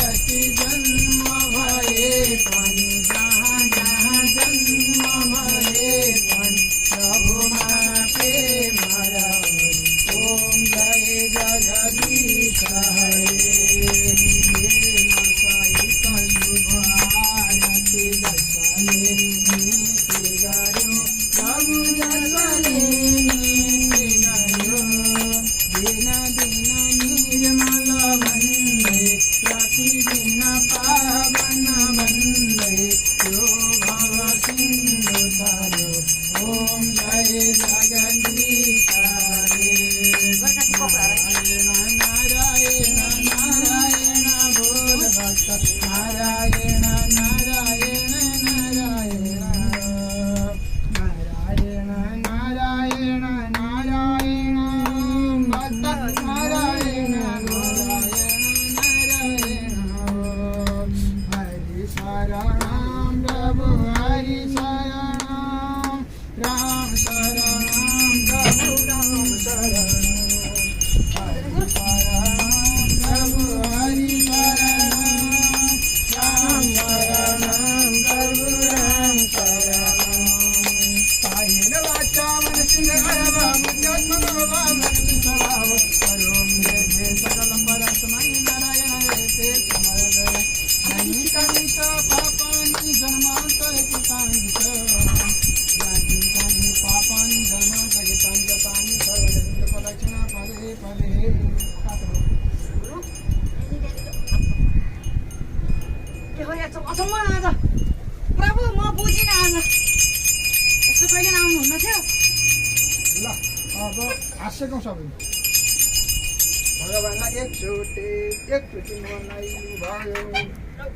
कति जन्म भए पनि जहाँ जहाँ जन्म भए पनि प्रभुमा प्रेम रहोस्। ओम जय जगदीश हरे। सहित शुभ आरती दशले नीति गर्यो प्रभु दशले नीति गर्यो। दिन दिन निर्मल वन्दे प्रतिदिन पावन वन्दे यो भव सिन्धु तारो। ओम जय जगदीश हरे। नारायण नारायण बोल भक्त नारायण नारायण नारायण नारायण नारायण नारायण भक्त नारायण नारायण नारायण। हरि शरणं प्रभु हरि शरणं राम शरणं प्रभु राम शरणं। हरि शरणं प्रभु हरि शरणं राम शरणं प्रभु राम शरणं। कायेन वाचा मनसेन कर्मणा बुद्ध्यात्मना वा मनसि स्वभाव करोमि यद्यत् सकलं परस्मै नारायणाय ते समर्पयामि। यानि कानि च पापानि जन्मान्तरकृतानि च यानि कानि पापानि जन्मान्तरकृतानि च तानि सर्वजन्मफलक्षणा फले फले। के हो यार असम्म आज प्रभु म बुझिन आज यस्तो कहिले आउनुहुन्न थियो। ल अब हाँसेको सबै भगवानलाई एकचोटि मनाइ भयो।